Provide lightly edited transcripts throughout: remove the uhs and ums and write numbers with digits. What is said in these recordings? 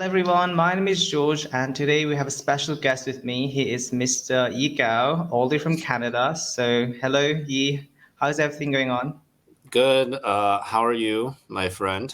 everyone, my name is George, and today we have a special guest with me. He is Mr. Yi Gao, all the way from Canada. So, hello, Yi. How's everything going on? Good. How are you, my friend?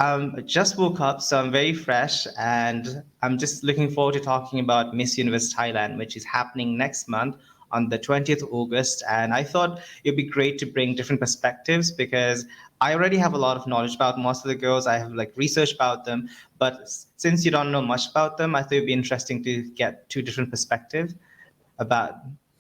I just woke up, so I'm very fresh, and I'm just looking forward to talking about Miss Universe Thailand, which is happening next month on the 20th of August. And I thought it'd be great to bring different perspectives because I already have a lot of knowledge about most of the girls. I have like research about them, but since you don't know much about them, I thought it'd be interesting to get two different perspectives about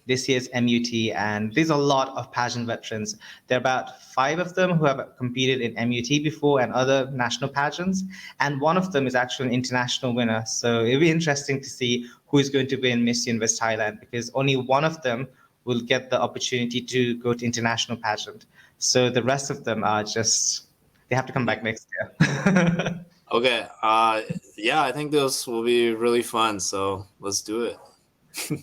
this year's MUT, and there's a lot of pageant veterans. There are about five of them who have competed in MUT before and other national pageants, and one of them is actually an international winner. So it'll be interesting to see who is going to win Miss Universe Thailand because only one of them will get the opportunity to go to international pageant. So the rest of them are just they have to come back next year. Okay. Yeah, I think this will be really fun. So let's do it.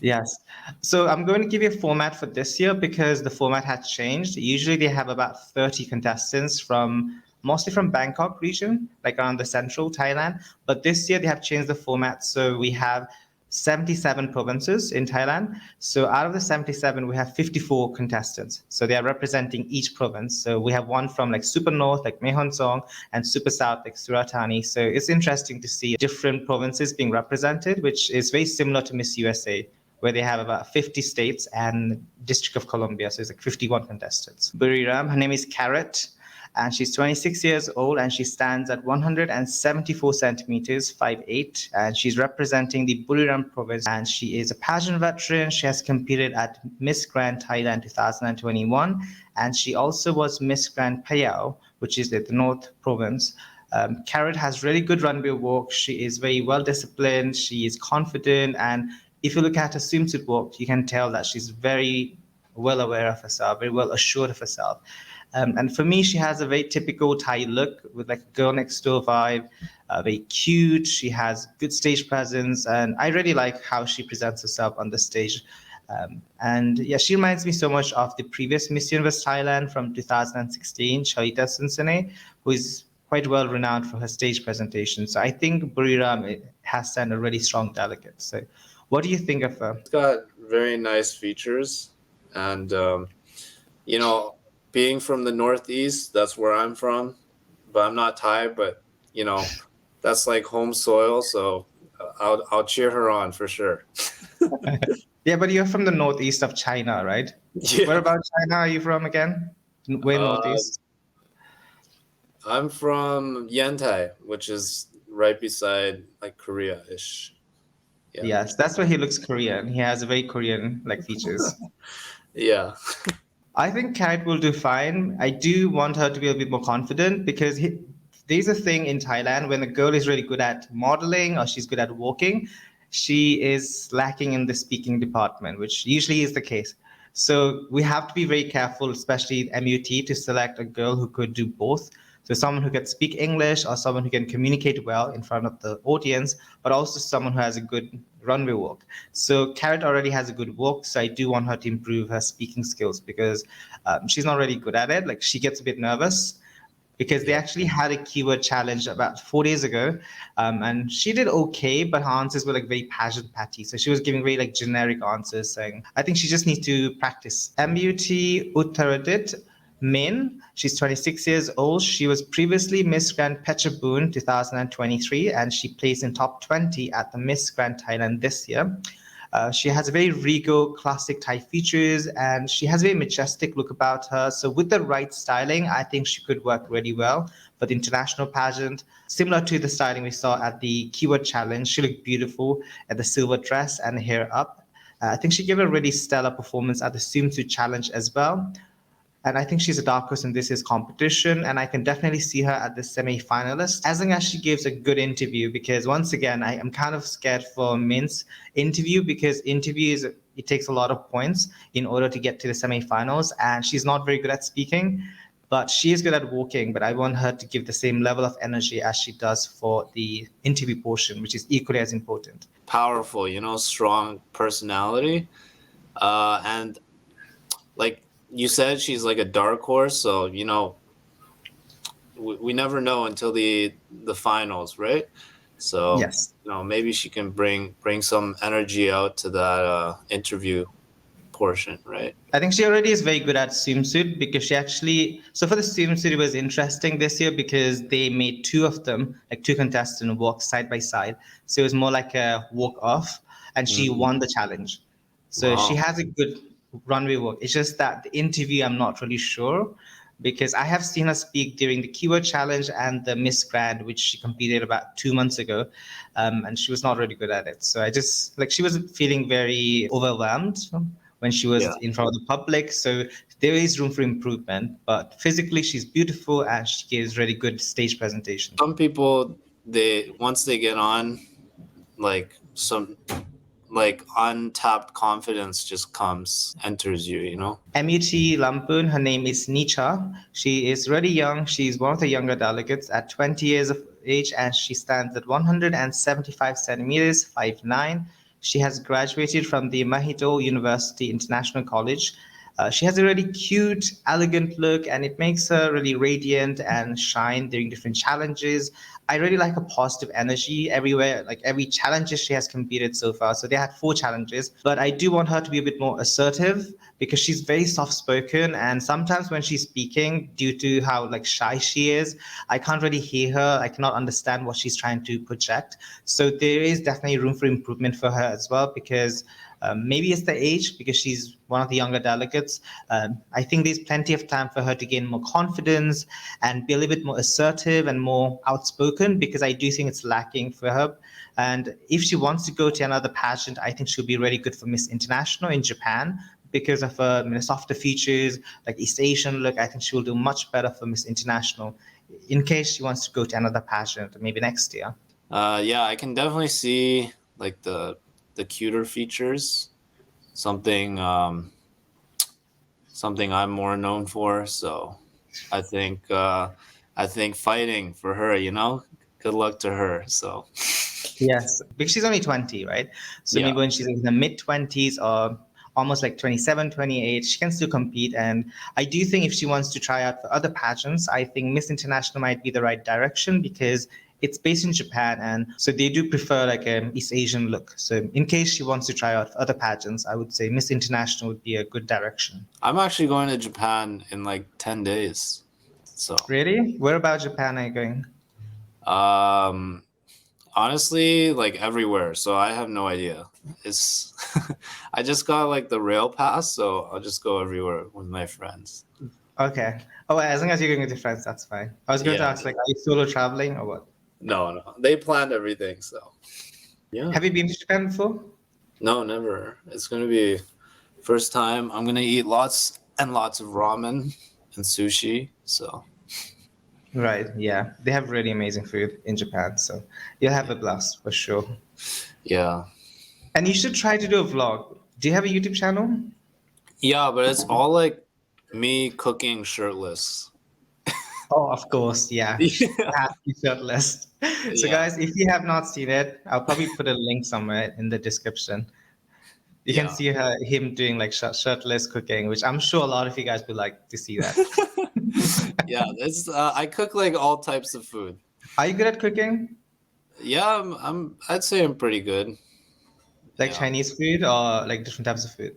Yes. So I'm going to give you a format for this year because the format has changed. Usually they have about 30 contestants from mostly from Bangkok region, like around the central Thailand. But this year they have changed the format. So we have 77 provinces in Thailand. So out of the 77, we have 54 contestants. So they are representing each province. So we have one from like super north, like Mehonsong, and super south, like Suratani. So it's interesting to see different provinces being represented, which is very similar to Miss USA where they have about 50 states and District of Columbia. So it's like 51 contestants. Buriram, her name is Carrot, and she's 26 years old and she stands at 174 centimeters, 5'8", and she's representing the Buriram province. And she is a pageant veteran. She has competed at Miss Grand Thailand 2021, and she also was Miss Grand Payao, which is the North province. Carrot has really good runway walk. She is very well disciplined. She is confident, and if you look at her swimsuit walk, you can tell that she's very well aware of herself, very well assured of herself. And for me, she has a very typical Thai look with like a girl next door vibe, very cute. She has good stage presence, and I really like how she presents herself on the stage. And yeah, she reminds me so much of the previous Miss Universe Thailand from 2016, Charita Sunsane, who is quite well renowned for her stage presentation. So I think Buriram has sent a really strong delegate. So what do you think of her? It's got very nice features, and you know, being from the Northeast, that's where I'm from. But I'm not Thai, but you know, that's like home soil. So I'll cheer her on for sure. Yeah, but you're from the northeast of China, right? Where Yeah. about China are you from again? Where Uh, northeast? I'm from Yantai, which is right beside like Korea-ish. Yeah. Yes, that's why he looks Korean. He has very Korean like features. Yeah. I think Kat will do fine. I do want her to be a bit more confident because there's a thing in Thailand when a girl is really good at modeling or she's good at walking, she is lacking in the speaking department, which usually is the case. So we have to be very careful, especially MUT, to select a girl who could do both. So someone who can speak English or someone who can communicate well in front of the audience, but also someone who has a good runway walk. So Carrot already has a good walk, so I do want her to improve her speaking skills because she's not really good at it. Like she gets a bit nervous because they Yeah. actually had a keyword challenge about 4 days ago, and she did okay, but her answers were like very passion patty. So she was giving very like generic answers, saying, "I think she just needs to practice." MUT Uttaradit Min, she's 26 years old. She was previously Miss Grand Phetchabun 2023, and she placed in top 20 at the Miss Grand Thailand this year. She has a very regal, classic Thai features, and she has a very majestic look about her. So, with the right styling, I think she could work really well for the international pageant. Similar to the styling we saw at the Keyword Challenge, she looked beautiful at the silver dress and hair up. I think she gave a really stellar performance at the swimsuit challenge as well. And I think she's a dark horse in this year's competition, and I can definitely see her at the semi-finalist as long as she gives a good interview. Because once again, I am kind of scared for Min's interview because interviews it takes a lot of points in order to get to the semi-finals, and she's not very good at speaking, but she is good at walking. But I want her to give the same level of energy as she does for the interview portion, which is equally as important. Powerful, strong personality. And like you said, she's like a dark horse. So, we never know until the finals, right? So Yes. maybe she can bring some energy out to that interview portion, right? I think she already is very good at swimsuit because she actually. So for the swimsuit, it was interesting this year because they made two of them, like two contestants, walk side by side. So it was more like a walk off, and she Mhm. won the challenge. So she Wow. has a good runway walk. It's just that the interview, I'm not really sure because I have seen her speak during the keyword challenge and the Miss Grand, which she competed about 2 months ago, and she was not really good at it. So I just like she was feeling very overwhelmed when she Yeah. was in front of the public. So there is room for improvement, but physically she's beautiful and she gives really good stage presentation. Some people, they once they get on, like some like untapped confidence just enters you, MUT Lampoon, her name is Nicha. She is really young. She's one of the younger delegates at 20 years of age, and she stands at 175 centimeters, 5'9". She has graduated from the Mahidol University International College. She has a really cute, elegant look, and it makes her really radiant and shine during different challenges. I really like a positive energy everywhere, like every challenges she has competed so far. So they had 4 challenges, but I do want her to be a bit more assertive because she's very soft spoken, and sometimes when she's speaking, due to how like shy she is, I can't really hear her. I cannot understand what she's trying to project. So there is definitely room for improvement for her as well because maybe it's the age because she's one of the younger delegates. I think there's plenty of time for her to gain more confidence and be a little bit more assertive and more outspoken because I do think it's lacking for her. And if she wants to go to another pageant, I think she'll be really good for Miss International in Japan because of her softer features, like East Asian look. I think she will do much better for Miss International in case she wants to go to another pageant, maybe next year. Yeah, I can definitely see like the cuter features, something something I'm more known for. So I think fighting for her, good luck to her. So Yes, because she's only 20, right? So yeah. maybe when she's in the mid 20s or almost like 27, 28, she can still compete. And I do think if she wants to try out for other pageants, I think Miss International might be the right direction because it's based in Japan. And so they do prefer like an East Asian look. So in case she wants to try out for other pageants, I would say Miss International would be a good direction. I'm actually going to Japan in like 10 days. So Really? Where about Japan are you going? um honestly, like everywhere. So I have no idea. It's I just got like the rail pass, so I'll just go everywhere with my friends. Okay. Oh, well, as long as you're going with your friends, that's fine. I was going to Yeah. ask, like, are you solo traveling or what? No. They planned everything, so yeah. Have you been to Japan before? No, never. It's gonna be first time. I'm gonna eat lots and lots of ramen and sushi. So Right. Yeah. They have really amazing food in Japan. So you'll have a blast for sure. yeah. And you should try to do a vlog. Do you have a YouTube channel? Yeah, but it's all like me cooking shirtless. Oh, of course. Yeah. Yeah. Happy shirtless. So, Yeah. guys, if you have not seen it, I'll probably put a link somewhere in the description. You can Yeah. see him doing like shirtless cooking, which I'm sure a lot of you guys would like to see that. Yeah, it's I cook like all types of food. Are you good at cooking? Yeah, I'd say I'm pretty good. Like Yeah. Chinese food or like different types of food?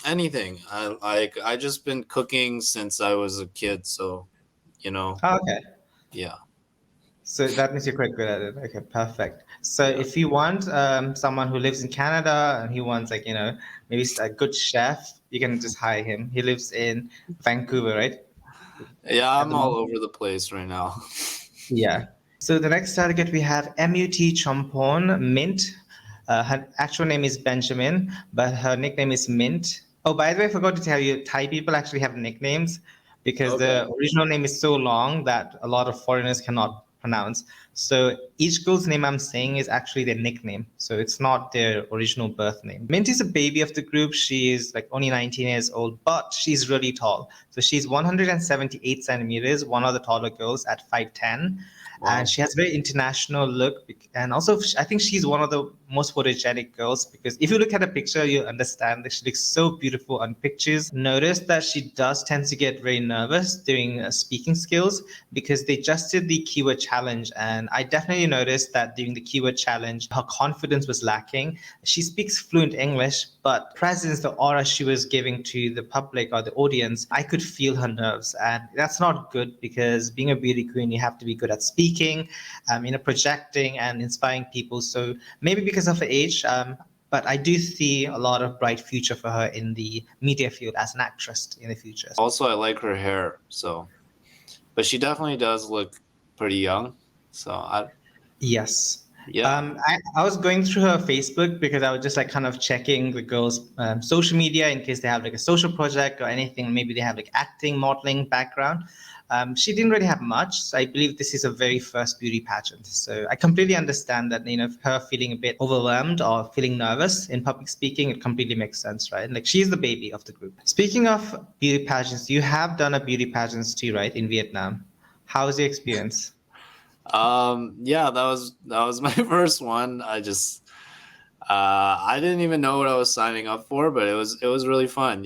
Anything. I just been cooking since I was a kid, so Oh, okay. yeah. So that means you're quite good at it. Okay, perfect. So Yeah. if you want someone who lives in Canada and he wants like, maybe a good chef, you can just hire him. He lives in Vancouver, right? Yeah, At I'm the all moment? over the place right now. Yeah. So the next target we have MUT Chompon Mint. Her actual name is Benjamin, but her nickname is Mint. Oh, by the way, I forgot to tell you, Thai people actually have nicknames because Okay. the original name is so long that a lot of foreigners cannot pronounce. So each girl's name I'm saying is actually their nickname. So it's not their original birth name. Mint is a baby of the group. She is like only 19 years old, but she's really tall. So she's 178 centimeters, one of the taller girls at 5'10". And Wow. she has a very international look. And also, I think she's one of the most photogenic girls, because if you look at a picture, you understand that she looks so beautiful on pictures. Notice that she does tend to get very nervous during speaking skills because they just did the keyword challenge. And I definitely noticed that during the keyword challenge, her confidence was lacking. She speaks fluent English, but presence, the aura she was giving to the public or the audience, I could feel her nerves. And that's not good because being a beauty queen, you have to be good at speaking, projecting and inspiring people. So maybe because of her age, but I do see a lot of bright future for her in the media field as an actress in the future. Also, I like her hair, so, but she definitely does look pretty young. So Yes. yeah. I was going through her Facebook because I was just like kind of checking the girls' social media in case they have like a social project or anything. Maybe they have like acting, modeling background. She didn't really have much, so I believe this is a very first beauty pageant. So I completely understand that, her feeling a bit overwhelmed or feeling nervous in public speaking, it completely makes sense, right? Like she's the baby of the group. Speaking of beauty pageants, you have done a beauty pageants too, right, in Vietnam? How was your experience? Yeah, that was my first one. I didn't even know what I was signing up for, but it was really fun,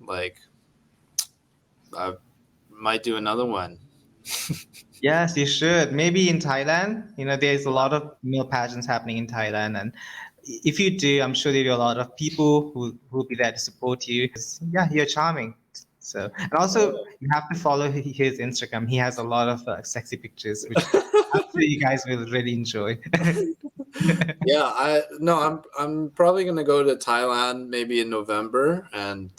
like I might do another one. Yes, you should. Maybe in Thailand, there's a lot of male pageants happening in Thailand. And if you do, I'm sure there'll be a lot of people who'll be there to support you. 'Cause, yeah, you're charming. So, and also you have to follow his Instagram. He has a lot of sexy pictures, which I'm sure you guys will really enjoy. Yeah, I'm probably gonna go to Thailand maybe in November, and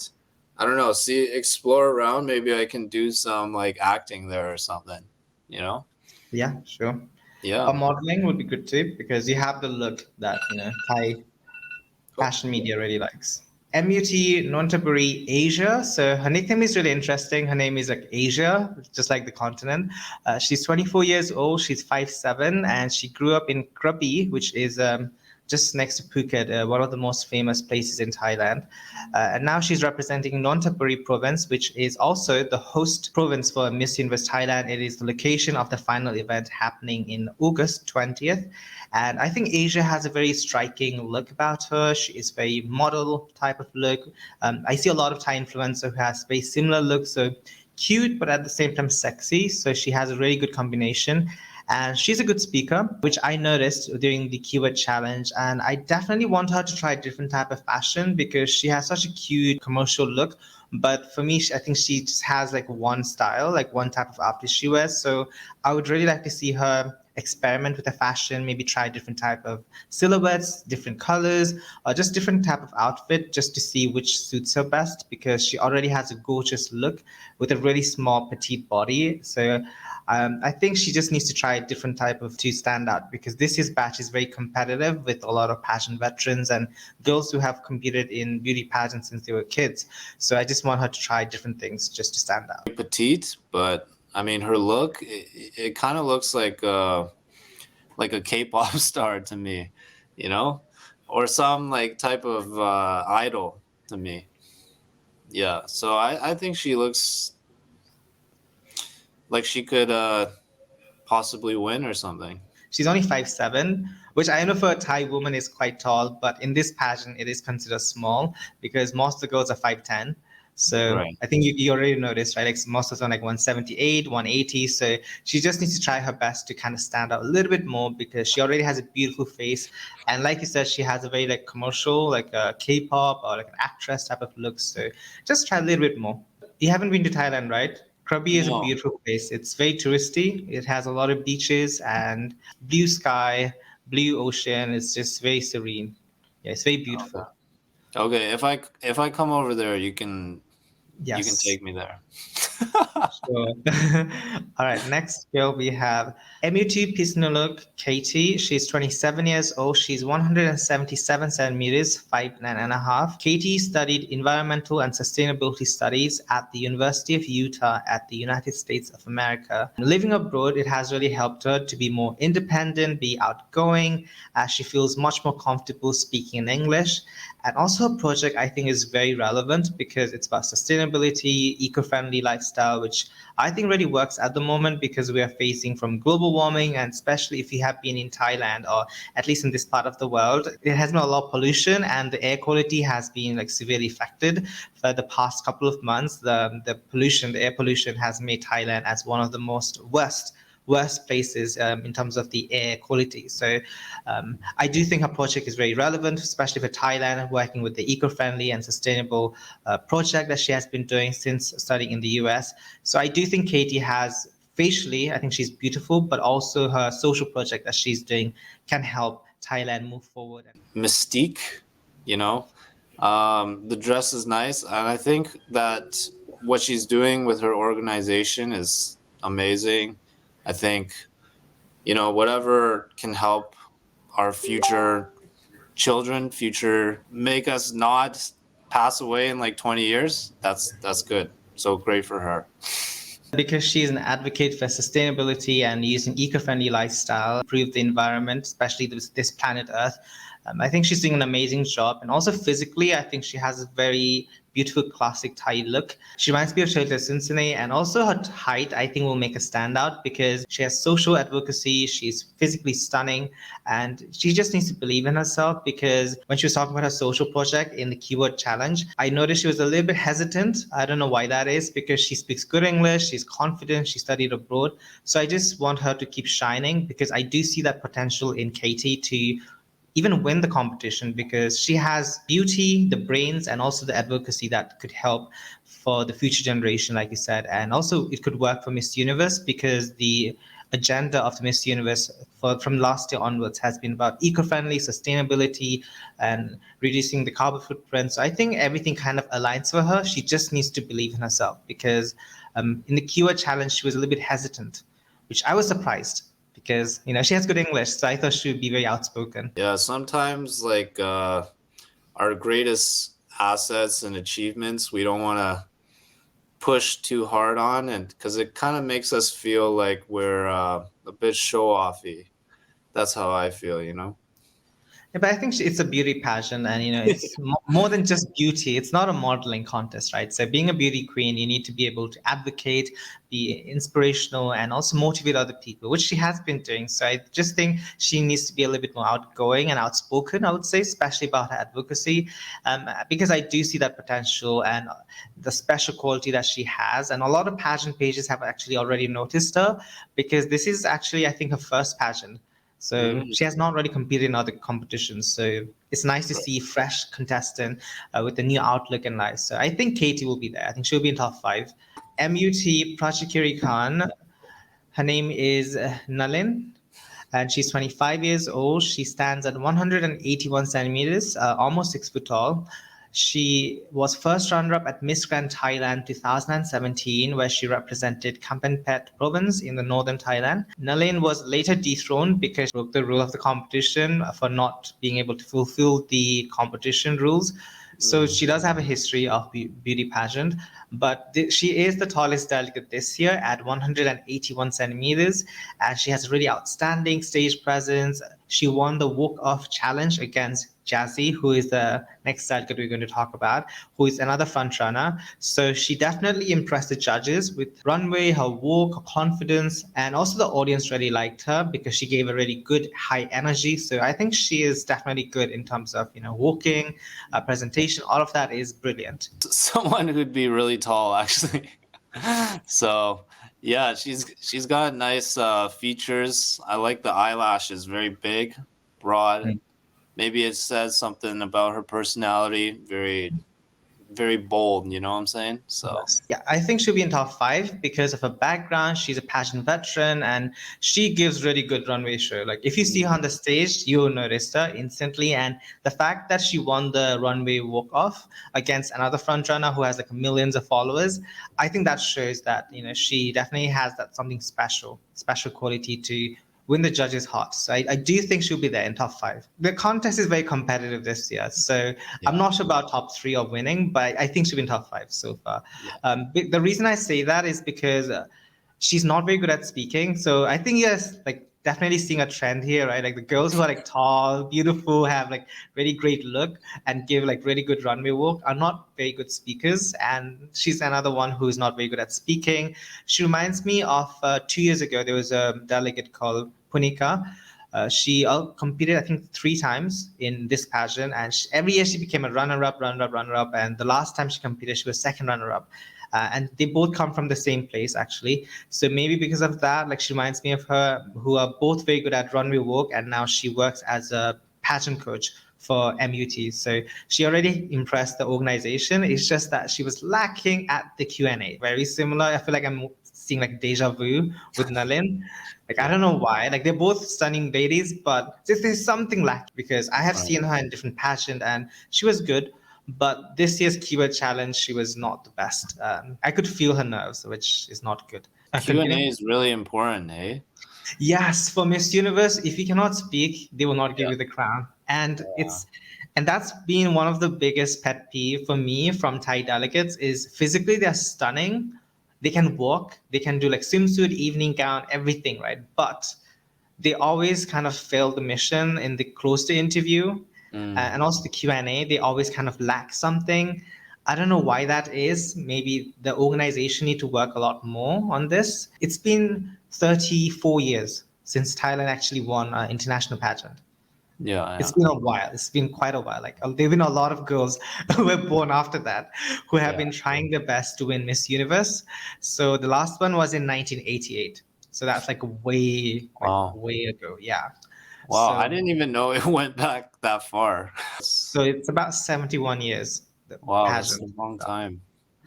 I don't know, explore around. Maybe I can do some like acting there or something. You know? Yeah, sure. Yeah. Or modeling would be good too, because you have the look that, Thai Oh, fashion media really likes. MUT Nonthaburi Asia. So her nickname is really interesting. Her name is like Asia, just like the continent. She's 24 years old. She's 5'7", and she grew up in Krabi, which is just next to Phuket, one of the most famous places in Thailand. And now she's representing Nonthaburi province, which is also the host province for Miss Universe Thailand. It is the location of the final event happening in August 20th. And I think Asia has a very striking look about her. She is very model type of look. I see a lot of Thai influencer who has very similar looks. So cute, but at the same time sexy. So she has a really good combination. And she's a good speaker, which I noticed during the keyword challenge. And I definitely want her to try a different type of fashion because she has such a cute commercial look. But for me, I think she just has like one style, like one type of outfit she wears. So I would really like to see her experiment with the fashion, maybe try different type of silhouettes, different colors, or just different type of outfit just to see which suits her best because she already has a gorgeous look with a really small petite body. So I think she just needs to try a different type of to stand out because this year's batch is very competitive with a lot of pageant veterans and girls who have competed in beauty pageants since they were kids. So I just want her to try different things just to stand out. petite, but I mean her look. It kind of looks like a K-pop star to me, or some like type of idol to me. Yeah, so I think she looks like she could possibly win or something. She's only 5'7", which I know for a Thai woman is quite tall, but in this pageant it is considered small because most of the girls are 5'10". So Right. I think you already noticed, right? Like most of them are like 178, 180. So she just needs to try her best to kind of stand out a little bit more because she already has a beautiful face. And like you said, she has a very like commercial, like a K-pop or like an actress type of look. So just try a little bit more. You haven't been to Thailand, right? Krabi is a No. beautiful place. It's very touristy. It has a lot of beaches and blue sky, blue ocean. It's just very serene. Yeah, it's very beautiful. Okay, if I come over there, you can Yes. take me there. Sure. All right. Next girl we have MUT Pisnuluk Katie. She's 27 years old. She's 177 centimeters, 5'9.5". Katie studied environmental and sustainability studies at the University of Utah at the United States of America. Living abroad, it has really helped her to be more independent, be outgoing, as she feels much more comfortable speaking in English. And also, her project I think is very relevant because it's about sustainability, eco-friendly lifestyle lifestyle, which I think really works at the moment because we are facing from global warming, and especially if you have been in Thailand or at least in this part of the world, there has been a lot of pollution and the air quality has been like severely affected for the past couple of months. The air pollution has made Thailand as one of the worst places in terms of the air quality. So I do think her project is very relevant, especially for Thailand, working with the eco-friendly and sustainable project that she has been doing since studying in the US. So I do think Katie has facially, I think she's beautiful, but also her social project that she's doing can help Thailand move forward. Mystique, you know, the dress is nice, and I think that what she's doing with her organization is amazing. I think, you know, whatever can help our future children, make us not pass away in like 20 years, that's good. So great for her. Because she's an advocate for sustainability and using eco-friendly lifestyle, improve the environment, especially this planet Earth. I think she's doing an amazing job. And also physically, I think she has a very beautiful classic Thai look. She reminds me of Shirley Cincinnati, and also her height, I think, will make her stand out because she has social advocacy. She's physically stunning, and she just needs to believe in herself because when she was talking about her social project in the keyword challenge, I noticed she was a little bit hesitant. I don't know why that is because she speaks good English, she's confident, she studied abroad. So I just want her to keep shining because I do see that potential in Katie to even win the competition because she has beauty, the brains, and also the advocacy that could help for the future generation, like you said. And also it could work for Miss Universe because the agenda of the Miss Universe from last year onwards has been about eco-friendly, sustainability, and reducing the carbon footprint. So I think everything kind of aligns for her. She just needs to believe in herself because in the keyword challenge, she was a little bit hesitant, which I was surprised because she has good English, so I thought she would be very outspoken. Yeah, sometimes like our greatest assets and achievements, we don't want to push too hard on, and because it kind of makes us feel like we're a bit show-offy. That's how I feel, you know. Yeah, but I think it's a beauty pageant, and it's more than just beauty. It's not a modeling contest, right? So being a beauty queen, you need to be able to advocate, be inspirational, and also motivate other people, which she has been doing. So I just think she needs to be a little bit more outgoing and outspoken, I would say, especially about her advocacy, because I do see that potential and the special quality that she has. And a lot of pageant pages have actually already noticed her because this is actually, I think, her first pageant. So she has not really competed in other competitions. So it's nice to see fresh contestant with a new outlook in life. So I think Katie will be there. I think she'll be in top 5. MUT Prachikiri Khan. Her name is Nalin, and she's 25 years old. She stands at 181 centimeters, almost 6 foot tall. She was first runner-up at Miss Grand Thailand 2017, where she represented Kamphaeng province in the northern Thailand. Nalin was later dethroned because she broke the rule of the competition for not being able to fulfill the competition rules. So she does have a history of beauty pageant, but she is the tallest delegate this year at 181 centimeters, and she has really outstanding stage presence. She won the walk-off challenge against Jazzy, who is the next delegate we're going to talk about, who is another front runner. So she definitely impressed the judges with runway, her walk, her confidence, and also the audience really liked her because she gave a really good high energy. So I think she is definitely good in terms of walking, presentation. All of that is brilliant. Someone who'd be really tall, actually. So yeah, she's got nice features. I like the eyelashes, very big, broad. Maybe it says something about her personality, very, very bold, you know what I'm saying? So yeah, I think she'll be in top 5 because of her background. She's a pageant veteran and she gives really good runway show. Like if you see her on the stage, you'll notice her instantly. And the fact that she won the runway walk off against another front runner who has like millions of followers, I think that shows that she definitely has that something special quality to win the judges' hearts. So I do think she'll be there in top 5. The contest is very competitive this year, so I'm not sure about top 3 or winning, but I think she'll be in top 5 so far. The reason I say that is because she's not very good at speaking. So I think yes, like definitely seeing a trend here, right? Like the girls who are like tall, beautiful, have like really great look and give like really good runway walk are not very good speakers. And she's another one who is not very good at speaking. She reminds me of 2 years ago, there was a delegate called Punika. She competed, I think, 3 times in this pageant, and every year she became a runner-up, runner-up, runner-up. And the last time she competed, she was second runner-up. And they both come from the same place, actually. So maybe because of that, like she reminds me of her, who are both very good at runway walk, and now she works as a pageant coach for MUT. So she already impressed the organization. It's just that she was lacking at the Q&A. Very similar. I feel like I'm seeing like deja vu with Nalin. Like, I don't know why. Like, they're both stunning ladies, but there's something lacking because I have seen her in different pageant and she was good. But this year's keyword challenge, she was not the best. I could feel her nerves, which is not good. Q&A Continue. is really important, eh? Yes, for Miss Universe, if you cannot speak, they will not give you the crown. And that's been one of the biggest pet peeve for me from Thai delegates is physically they're stunning. They can walk, they can do like swimsuit, evening gown, everything, right? But they always kind of fail the mission in the close to interview and also the Q&A. They always kind of lack something. I don't know why that is. Maybe the organization need to work a lot more on this. It's been 34 years since Thailand actually won an international pageant. Yeah. It's been a while. It's been quite a while. Like there've been a lot of girls who were born after that who have been trying their best to win Miss Universe. So the last one was in 1988. So that's like way ago. Yeah. Wow, So, I didn't even know it went back that far. so it's about 71 years. The Wow, that's a pageant. long time.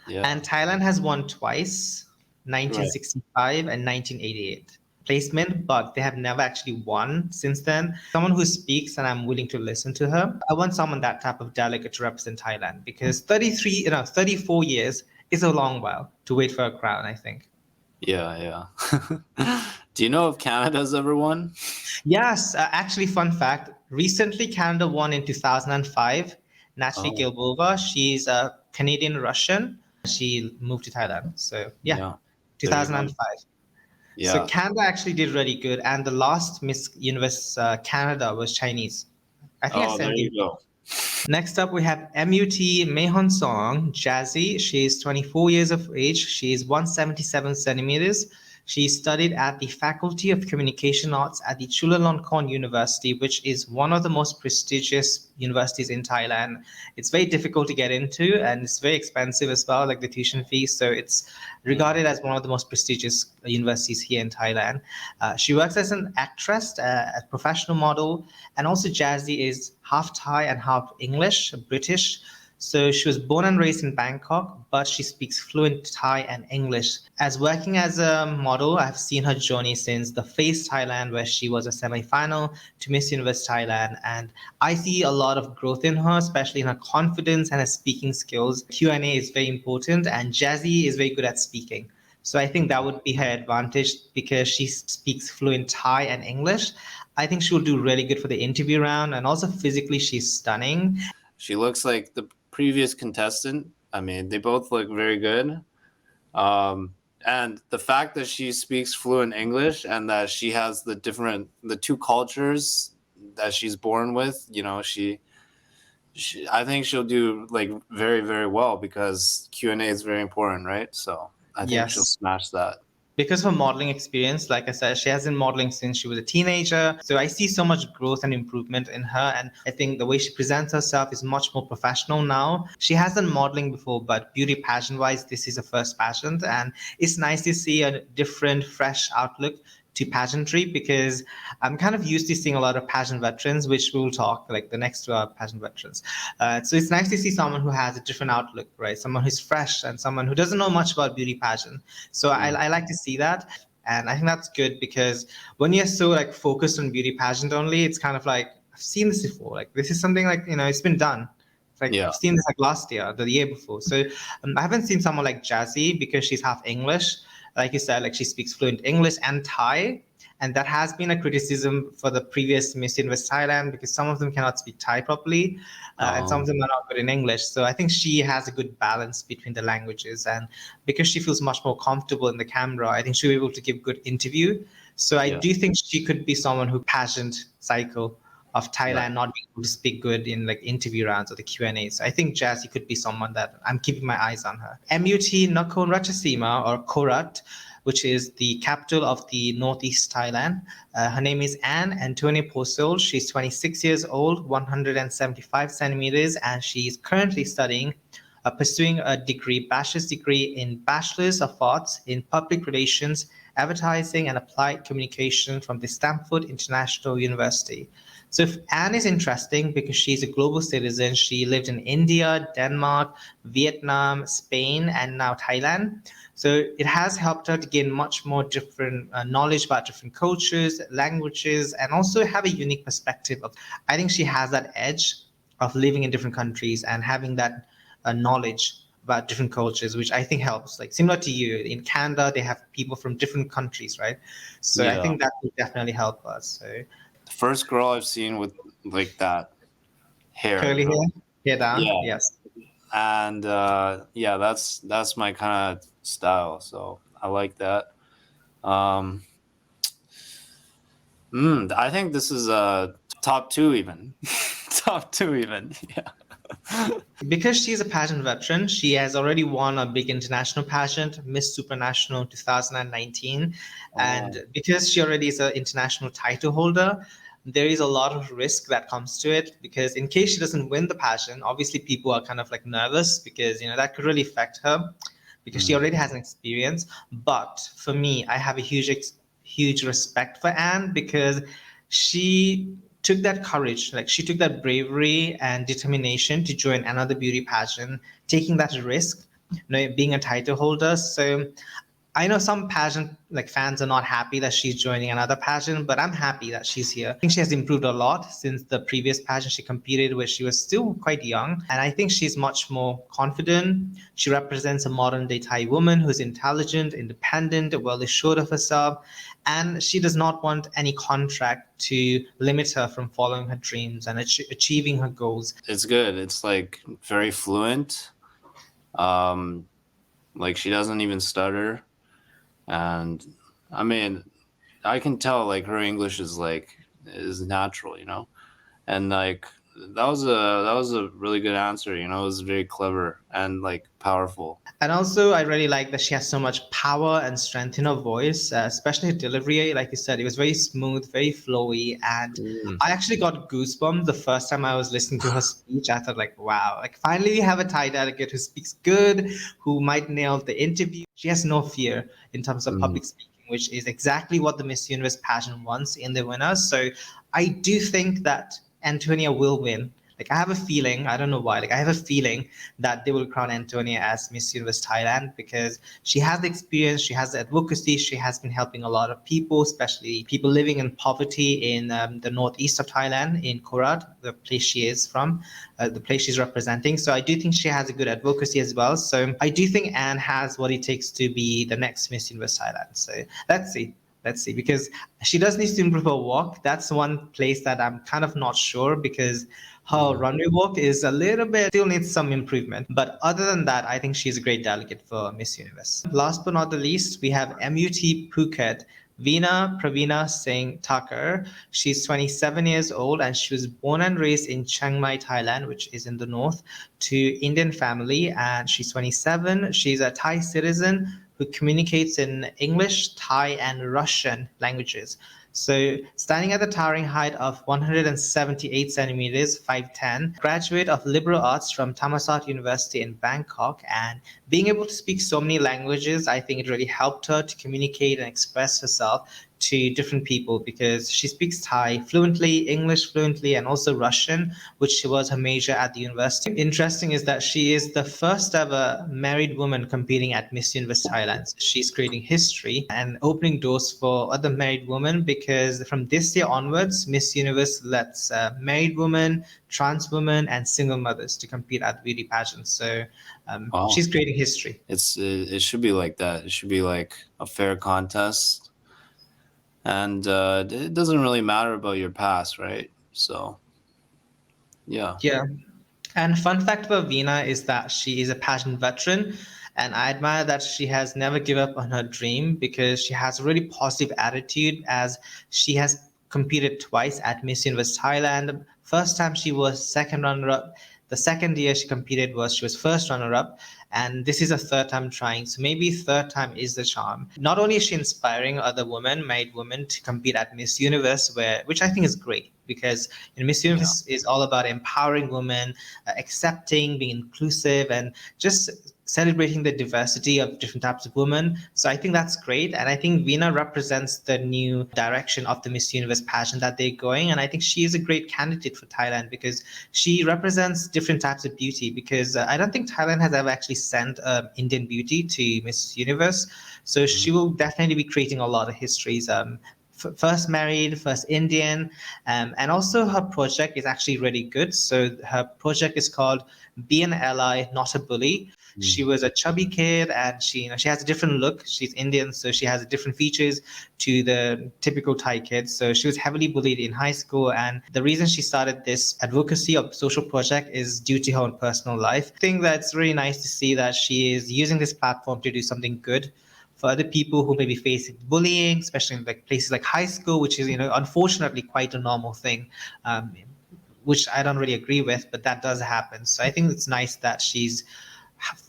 Yeah. And Thailand has won twice, 1965 and 1988 placement, but they have never actually won since then. Someone who speaks and I'm willing to listen to her. I want someone that type of delegate to represent Thailand because 34 years is a long while to wait for a crown, I think. Yeah. Do you know if Canada's ever won? Yes, actually, fun fact. Recently, Canada won in 2005. Natalie Gilbova, she's a Canadian Russian. She moved to Thailand. So, yeah. 2005. Yeah. So Canada actually did really good. And the last Miss Universe Canada was Chinese. I think I there sent you you. go. Next up, we have MUT Mehon Song, Jazzy. She's 24 years of age. She's 177 centimeters. She studied at the Faculty of Communication Arts at the Chulalongkorn University, which is one of the most prestigious universities in Thailand. It's very difficult to get into and it's very expensive as well, like the tuition fees. So it's regarded as one of the most prestigious universities here in Thailand. She works as an actress, a professional model, and also Jazzy is half Thai and half English, British. So she was born and raised in Bangkok, but she speaks fluent Thai and English. As working as a model, I've seen her journey since the Face Thailand, where she was a semi-final, to Miss Universe Thailand. And I see a lot of growth in her, especially in her confidence and her speaking skills. Q&A is very important, and Jazzy is very good at speaking. So I think that would be her advantage because she speaks fluent Thai and English. I think she'll do really good for the interview round. And also physically, she's stunning. She looks like the previous contestant. I mean, they both look very good. And the fact that she speaks fluent English and that she has the two cultures that she's born with, I think she'll do like very, very well because Q&A is very important, right? So I think she'll smash that. Because of her modeling experience, like I said, she has been modeling since she was a teenager. So I see so much growth and improvement in her. And I think the way she presents herself is much more professional now. She has done modeling before, but beauty pageant wise, this is her first pageant. And it's nice to see a different, fresh outlook to pageantry because I'm kind of used to seeing a lot of pageant veterans, which we'll talk like the next pageant veterans. So it's nice to see someone who has a different outlook, right? Someone who's fresh and someone who doesn't know much about beauty pageant. So I like to see that. And I think that's good because when you're so like focused on beauty pageant only, it's kind of like, I've seen this before. Like this is something like, it's been done. Like I've seen this like last year, the year before. So I haven't seen someone like Jazzy because she's half English. Like you said, like she speaks fluent English and Thai. And that has been a criticism for the previous Miss Universe Thailand because some of them cannot speak Thai properly and some of them are not good in English. So I think she has a good balance between the languages. And because she feels much more comfortable in the camera, I think she'll be able to give good interview. So I Yeah. do think she could be someone who passionate cycle of Thailand Right. not being able to speak good in like interview rounds or the Q&As. So I think Jazzy could be someone that I'm keeping my eyes on her. MUT Nakhon Ratchasima or Korat, which is the capital of the northeast Thailand. Her name is Anne Antonia Posol. She's 26 years old, 175 centimeters, and she's currently pursuing a bachelor's degree in Bachelor's of Arts in Public Relations, Advertising and Applied Communication from the Stanford International University. So if Anne is interesting because she's a global citizen. She lived in India, Denmark, Vietnam, Spain, and now Thailand. So it has helped her to gain much more different knowledge about different cultures, languages, and also have a unique perspective of. I think she has that edge of living in different countries and having that knowledge about different cultures, which I think helps. Like similar to you, in Canada, they have people from different countries, right? So I Yeah. think that would definitely help us. So The first girl I've seen with like that hair, curly you know? hair, hair down, Yeah. yes. And yeah, that's my kind of style. So I like that. Um, I think this is top two even. Top two even. Yeah. Because she's a pageant veteran, she has already won a big international pageant, Miss Supranational 2019. Oh. And because she already is an international title holder, there is a lot of risk that comes to it because in case she doesn't win the pageant, obviously people are kind of like nervous because that could really affect her because she Mm. already has an experience. But for me, I have a huge respect for Anne because she took that courage, like she took that bravery and determination to join another beauty pageant, taking that risk, being a title holder. So I know some pageant like fans are not happy that she's joining another pageant, but I'm happy that she's here. I think she has improved a lot since the previous pageant she competed where she was still quite young. And I think she's much more confident. She represents a modern day Thai woman who's intelligent, independent, well assured of herself. And she does not want any contract to limit her from following her dreams and achieving her goals. It's good. It's like very fluent. Um, like she doesn't even stutter, and I mean, I can tell like her English is natural, you know, and like that was a really good answer. You know, it was very clever and like powerful. And also, I really like that she has so much power and strength in her voice, especially her delivery. Like you said, it was very smooth, very flowy. And Mm. I actually got goosebumps the first time I was listening to her speech. I thought, like, wow, like finally we have a Thai delegate who speaks good, who might nail the interview. She has no fear in terms of Mm. public speaking, which is exactly what the Miss Universe pageant wants in the winners. So I do think that Antonia will win. Like I have a feeling, I don't know why, like I have a feeling that they will crown Antonia as Miss Universe Thailand because she has the experience, she has the advocacy, she has been helping a lot of people, especially people living in poverty in the northeast of Thailand, in Korat, the place she is from, the place she's representing. So I do think she has a good advocacy as well. So I do think Anne has what it takes to be the next Miss Universe Thailand. So let's see. Let's see, because she does need to improve her walk. That's one place that I'm kind of not sure because her runway walk is a little bit still needs some improvement. But other than that, I think she's a great delegate for Miss Universe. Last but not the least, we have MUT Phuket. Veena Pravina Singh Thakur. She's 27 years old and she was born and raised in Chiang Mai, Thailand, which is in the north, to Indian family. And she's 27. She's a Thai citizen who communicates in English, Thai, and Russian languages. So, standing at the towering height of 178 centimeters, 5'10, graduate of liberal arts from Thammasat University in Bangkok, and being able to speak so many languages, I think it really helped her to communicate and express herself to different people because she speaks Thai fluently, English fluently, and also Russian, which was her major at the university. Interesting is that she is the first ever married woman competing at Miss Universe Thailand. So she's creating history and opening doors for other married women because from this year onwards, Miss Universe lets married women, trans women, and single mothers to compete at the beauty pageants. So Wow. she's creating history. It should be like that. It should be like a fair contest, and it doesn't really matter about your past, right? So yeah. Yeah. And fun fact about Veena is that she is a pageant veteran And I admire that she has never given up on her dream because she has a really positive attitude as she has competed twice at Miss Universe Thailand. First time she was second runner up. The second year she competed was she was first runner up, and this is a third time trying. So maybe third time is the charm. Not only is she inspiring other women, married women, to compete at Miss Universe, which I think is great because Miss Yeah. Universe is all about empowering women, accepting, being inclusive, and just celebrating the diversity of different types of women. So I think that's great. And I think Veena represents the new direction of the Miss Universe pageant that they're going. And I think she is a great candidate for Thailand because she represents different types of beauty. Because I don't think Thailand has ever actually sent Indian beauty to Miss Universe. So she will definitely be creating a lot of histories. First married, first Indian, and also her project is actually really good. So her project is called Be an Ally, Not a Bully. She was a chubby kid, and she has a different look. She's Indian, so she has different features to the typical Thai kids. So she was heavily bullied in high school, and the reason she started this advocacy of social project is due to her own personal life. I think that's really nice to see that she is using this platform to do something good for other people who may be facing bullying, especially in like places like high school, which is unfortunately quite a normal thing. Which I don't really agree with, but that does happen. So I think it's nice that she's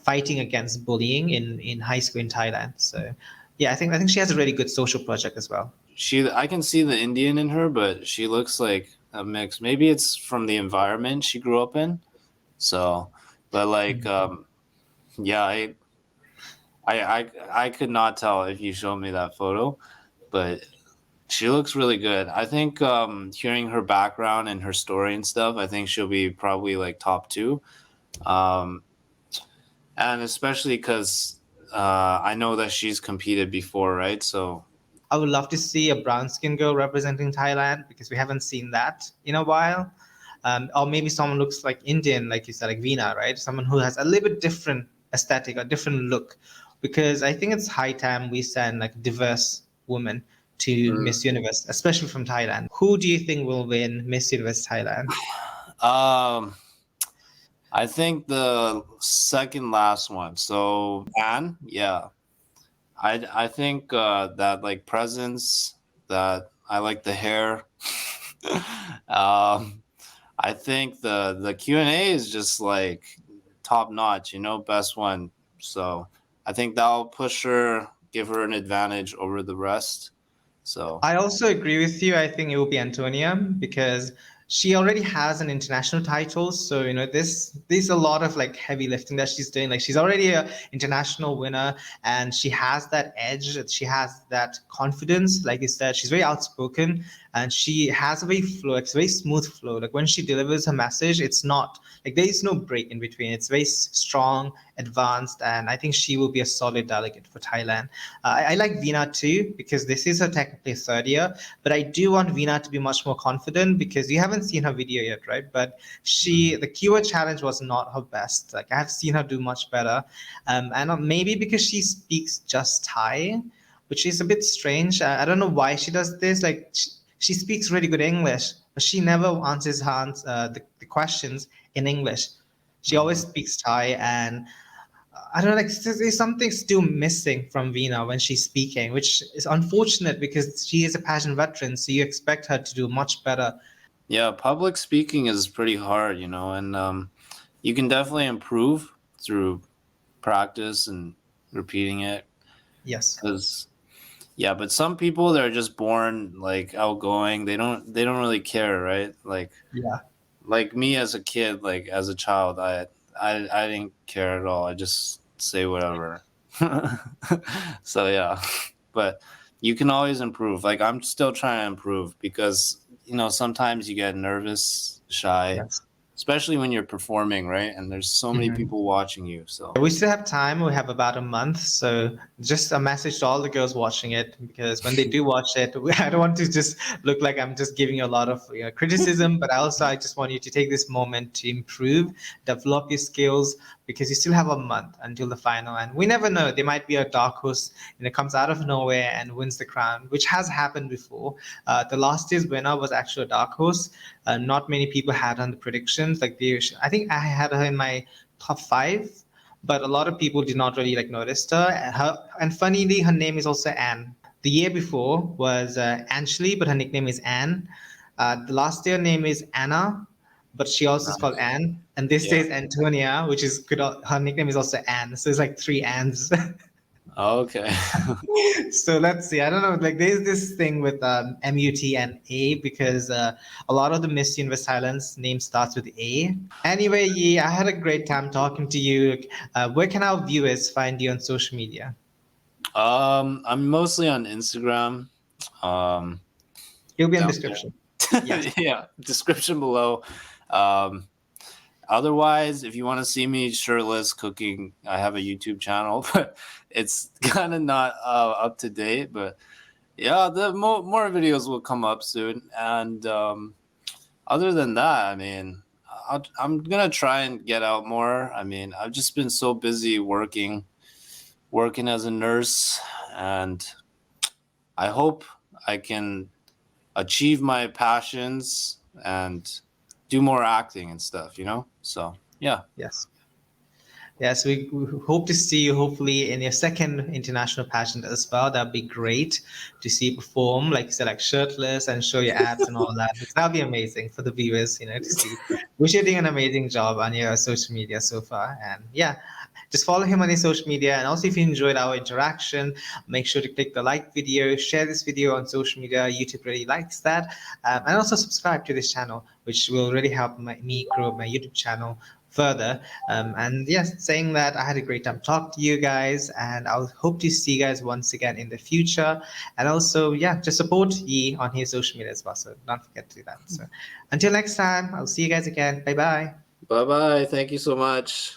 fighting against bullying in high school in Thailand. So yeah, I think she has a really good social project as well. I can see the Indian in her, but she looks like a mix. Maybe it's from the environment she grew up in. So, but like, yeah, I could not tell if you showed me that photo, but she looks really good. I think hearing her background and her story and stuff, I think she'll be probably like top two. Um, and especially because I know that she's competed before, right? So I would love to see a brown skin girl representing Thailand because we haven't seen that in a while. Or maybe someone looks like Indian, like you said, like Veena, right? Someone who has a little bit different aesthetic, a different look. Because I think it's high time we send like diverse women to mm, Miss Universe, especially from Thailand. Who do you think will win Miss Universe Thailand? um, I think the second last one. So Anne, yeah, I think that like presence, that I like the hair. um, I think the Q&A is just like top notch, best one. So I think that'll push her, give her an advantage over the rest. So I also agree with you. I think it will be Antonia because she already has an international title. So, there's a lot of like heavy lifting that she's doing. Like she's already a international winner and she has that edge. She has that confidence. Like you said, she's very outspoken and she has a very flow, it's a very smooth flow. Like when she delivers her message, it's not like there is no break in between. It's very strong, advanced, and I think she will be a solid delegate for Thailand. I like Veena too because this is her technically third year, but I do want Veena to be much more confident because you haven't seen her video yet, right? But the keyword challenge was not her best. Like I have seen her do much better, and maybe because she speaks just Thai, which is a bit strange. I don't know why she does this. Like she speaks really good English, but she never answers the questions in English. She always speaks Thai, and I don't know, like there's something still missing from Veena when she's speaking, which is unfortunate because she is a pageant veteran, so you expect her to do much better. yeah, public speaking is pretty hard, and you can definitely improve through practice and repeating it. Yes. Because yeah, but some people, they're just born like outgoing. They don't really care, right? Yeah. Like me as a kid, like as a child, I didn't care at all. I just say whatever. So yeah, but you can always improve. Like I'm still trying to improve because sometimes you get nervous, shy, Yes. especially when you're performing, right? And there's so many Mhm. people watching you. So We still have time. We have about a month. So just a message to all the girls watching it, because when they do watch it, I don't want to just look like I'm just giving you a lot of criticism, but I just want you to take this moment to improve, develop your skills, because you still have a month until the final. And we never know. There might be a dark horse and it comes out of nowhere and wins the crown, which has happened before. The last year's winner was actually a dark horse. Not many people had on the predictions. I think I had her in my top five, but a lot of people did not really like notice her. And funnily, her name is also Anne. The year before was Anjali, but her nickname is Anne. The last year name is Anna, but she also is called Anne. And this Yeah. day is Antonia, which is good. Her nickname is also Anne. So it's like three Annes. Okay. So let's see. I don't know. Like there's this thing with MUT and A because a lot of the Miss Universe Thailand's name starts with A. Anyway, Yi, I had a great time talking to you. Where can our viewers find you on social media? I'm mostly on Instagram. It'll be in the Down description. there. Yes. Yeah, description below. Um, Otherwise, if you want to see me shirtless cooking, I have a YouTube channel, but it's kind of not up to date. But yeah, the more videos will come up soon. And other than that, I mean, I'm gonna try and get out more. I mean, I've just been so busy working as a nurse, and I hope I can achieve my passions and do more acting and stuff, So yeah. Yes. Yes, we hope to see you hopefully in your second international pageant as well. That'd be great to see you perform, like you said, like shirtless and show your abs and all that. That'd be amazing for the viewers, to see. Wish you're doing an amazing job on your social media so far. And yeah, just follow him on his social media. And also, if you enjoyed our interaction, make sure to click the like video, share this video on social media. YouTube really likes that. And also subscribe to this channel, which will really help me grow my YouTube channel further. And yes, saying that, I had a great time talking to you guys, and I'll hope to see you guys once again in the future. And also, yeah, just support Yi on his social media as well. So don't forget to do that. So until next time, I'll see you guys again. Bye bye. Bye bye. Thank you so much.